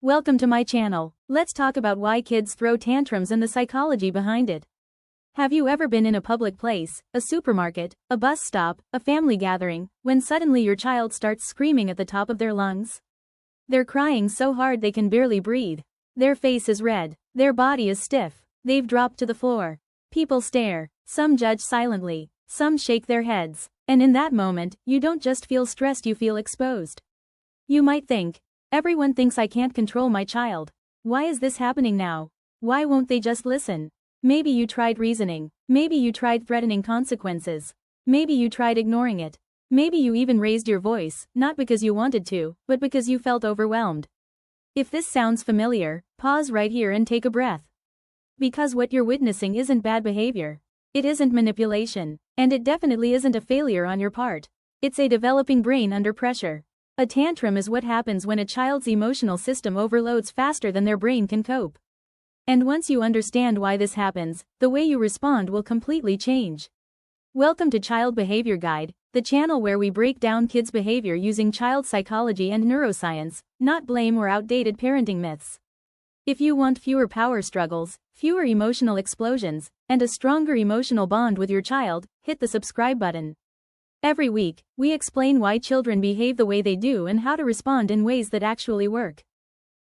Welcome to my channel. Let's talk about why kids throw tantrums and the psychology behind it. Have you ever been in a public place, a supermarket, a bus stop, a family gathering, when suddenly your child starts screaming at the top of their lungs? They're crying so hard they can barely breathe. Their face is red, their body is stiff, they've dropped to the floor. People stare, some judge silently, some shake their heads, and in that moment, you don't just feel stressed, you feel exposed. You might think, everyone thinks I can't control my child. Why is this happening now? Why won't they just listen? Maybe you tried reasoning. Maybe you tried threatening consequences. Maybe you tried ignoring it. Maybe you even raised your voice, not because you wanted to, but because you felt overwhelmed. If this sounds familiar, pause right here and take a breath. Because what you're witnessing isn't bad behavior. It isn't manipulation. And it definitely isn't a failure on your part. It's a developing brain under pressure. A tantrum is what happens when a child's emotional system overloads faster than their brain can cope. And once you understand why this happens, the way you respond will completely change. Welcome to Child Behavior Guide, the channel where we break down kids' behavior using child psychology and neuroscience, not blame or outdated parenting myths. If you want fewer power struggles, fewer emotional explosions, and a stronger emotional bond with your child, hit the subscribe button. Every week, we explain why children behave the way they do and how to respond in ways that actually work.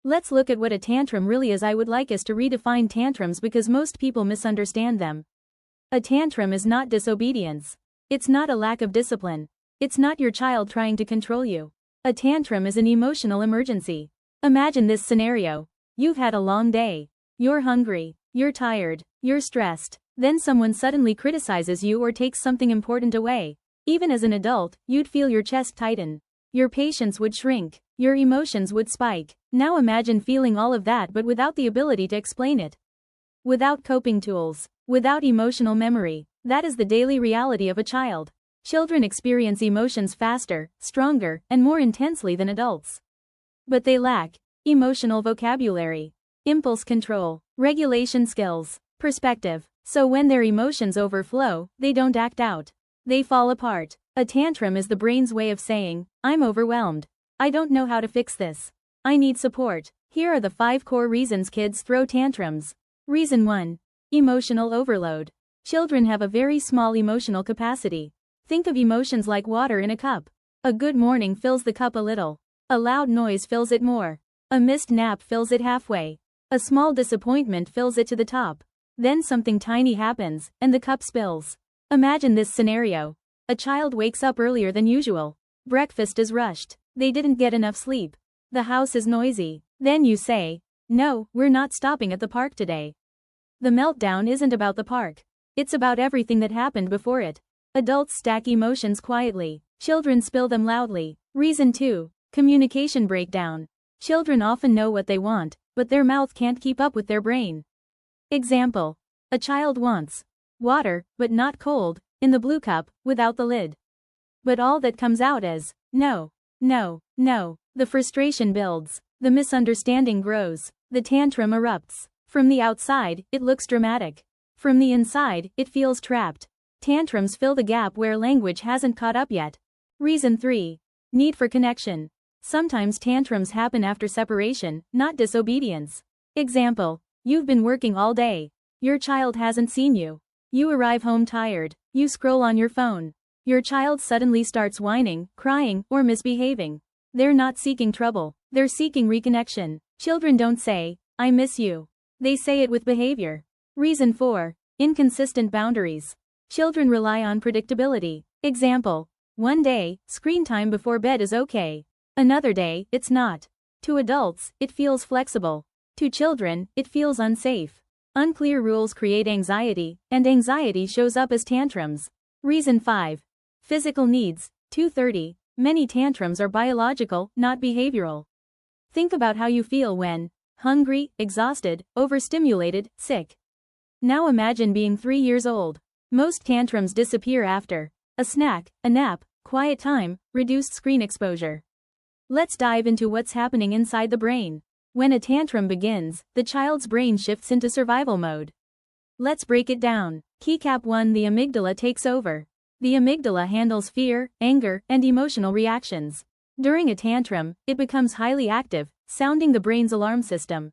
Let's look at what a tantrum really is. I would like us to redefine tantrums because most people misunderstand them. A tantrum is not disobedience. It's not a lack of discipline. It's not your child trying to control you. A tantrum is an emotional emergency. Imagine this scenario. You've had a long day. You're hungry. You're tired. You're stressed. Then someone suddenly criticizes you or takes something important away. Even as an adult, you'd feel your chest tighten. Your patience would shrink. Your emotions would spike. Now imagine feeling all of that but without the ability to explain it. Without coping tools. Without emotional memory. That is the daily reality of a child. Children experience emotions faster, stronger, and more intensely than adults. But they lack emotional vocabulary, impulse control, regulation skills, perspective. So when their emotions overflow, they don't act out. They fall apart. A tantrum is the brain's way of saying, I'm overwhelmed. I don't know how to fix this. I need support. Here are the 5 core reasons kids throw tantrums. Reason 1. Emotional overload. Children have a very small emotional capacity. Think of emotions like water in a cup. A good morning fills the cup a little. A loud noise fills it more. A missed nap fills it halfway. A small disappointment fills it to the top. Then something tiny happens, and the cup spills. Imagine this scenario. A child wakes up earlier than usual. Breakfast is rushed. They didn't get enough sleep. The house is noisy. Then you say, no, we're not stopping at the park today. The meltdown isn't about the park. It's about everything that happened before it. Adults stack emotions quietly. Children spill them loudly. Reason 2. Communication breakdown. Children often know what they want, but their mouth can't keep up with their brain. Example. A child wants water, but not cold, in the blue cup, without the lid. But all that comes out is, no, no, no. The frustration builds. The misunderstanding grows. The tantrum erupts. From the outside, it looks dramatic. From the inside, it feels trapped. Tantrums fill the gap where language hasn't caught up yet. Reason 3. Need for connection. Sometimes tantrums happen after separation, not disobedience. Example. You've been working all day. Your child hasn't seen you. You arrive home tired. You scroll on your phone. Your child suddenly starts whining, crying, or misbehaving. They're not seeking trouble. They're seeking reconnection. Children don't say, I miss you. They say it with behavior. Reason 4. Inconsistent boundaries. Children rely on predictability. Example. One day, screen time before bed is okay. Another day, it's not. To adults, it feels flexible. To children, it feels unsafe. Unclear rules create anxiety, and anxiety shows up as tantrums. Reason 5. Physical needs. 230. Many tantrums are biological, not behavioral. Think about how you feel when hungry, exhausted, overstimulated, sick. Now imagine being 3 years old. Most tantrums disappear after a snack, a nap, quiet time, reduced screen exposure. Let's dive into what's happening inside the brain. When a tantrum begins, the child's brain shifts into survival mode. Let's break it down. Keycap 1. The amygdala takes over. The amygdala handles fear, anger, and emotional reactions. During a tantrum, it becomes highly active, sounding the brain's alarm system.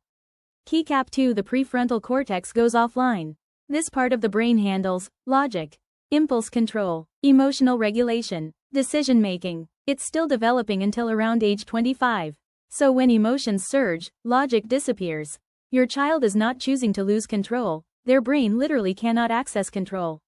Keycap 2. The prefrontal cortex goes offline. This part of the brain handles logic, impulse control, emotional regulation, decision-making. It's still developing until around age 25. So when emotions surge, logic disappears. Your child is not choosing to lose control, their brain literally cannot access control.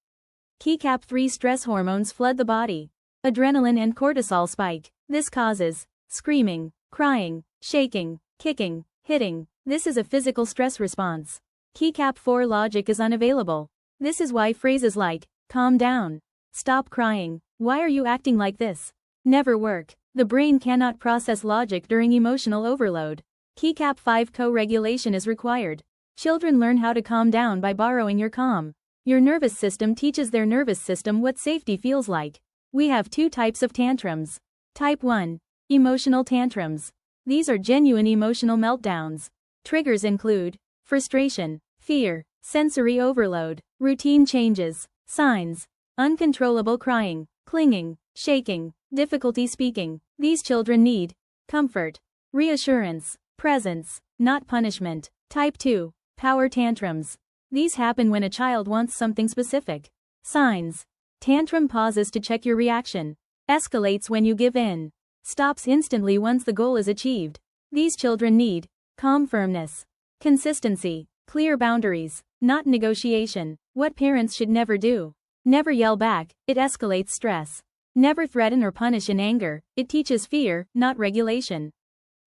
Keycap 3. Stress hormones flood the body. Adrenaline and cortisol spike. This causes screaming, crying, shaking, kicking, hitting. This is a physical stress response. Keycap 4. Logic is unavailable. This is why phrases like, calm down, stop crying, why are you acting like this, never work. The brain cannot process logic during emotional overload. Keycap 5. Co-regulation is required. Children learn how to calm down by borrowing your calm. Your nervous system teaches their nervous system what safety feels like. We have 2 types of tantrums. Type 1. Emotional tantrums. These are genuine emotional meltdowns. Triggers include frustration, fear, sensory overload, routine changes. Signs: uncontrollable crying, clinging, shaking, difficulty speaking. These children need comfort, reassurance, presence, not punishment. Type 2. Power tantrums. These happen when a child wants something specific. Signs: tantrum pauses to check your reaction, escalates when you give in, stops instantly once the goal is achieved. These children need calm firmness, consistency, clear boundaries, not negotiation. What parents should never do: never yell back, it escalates stress. Never threaten or punish in anger, it teaches fear, not regulation.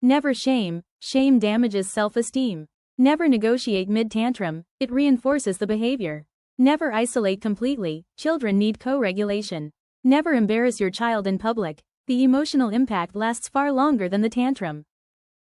Never shame, shame damages self-esteem. Never negotiate mid-tantrum, it reinforces the behavior. Never isolate completely, children need co-regulation. Never embarrass your child in public, the emotional impact lasts far longer than the tantrum.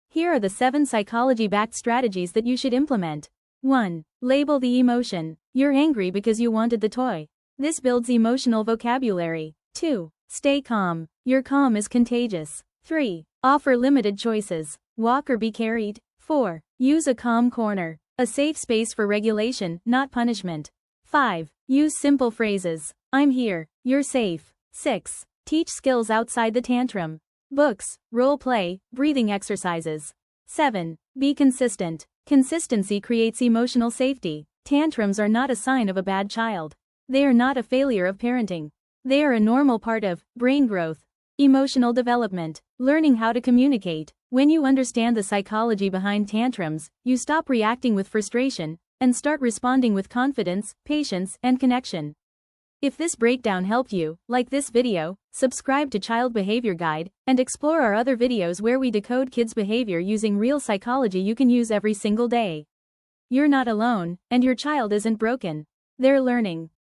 Here are the 7 psychology-backed strategies that you should implement. 1. Label the emotion. You're angry because you wanted the toy. This builds emotional vocabulary. 2. Stay calm. Your calm is contagious. 3. Offer limited choices. Walk or be carried. 4. Use a calm corner. A safe space for regulation, not punishment. 5. Use simple phrases. I'm here. You're safe. 6. Teach skills outside the tantrum. Books, role play, breathing exercises. 7. Be consistent. Consistency creates emotional safety. Tantrums are not a sign of a bad child. They are not a failure of parenting. They are a normal part of brain growth, emotional development, learning how to communicate. When you understand the psychology behind tantrums, you stop reacting with frustration and start responding with confidence, patience, and connection. If this breakdown helped you, like this video, subscribe to Child Behavior Guide, and explore our other videos where we decode kids' behavior using real psychology you can use every single day. You're not alone, and your child isn't broken. They're learning.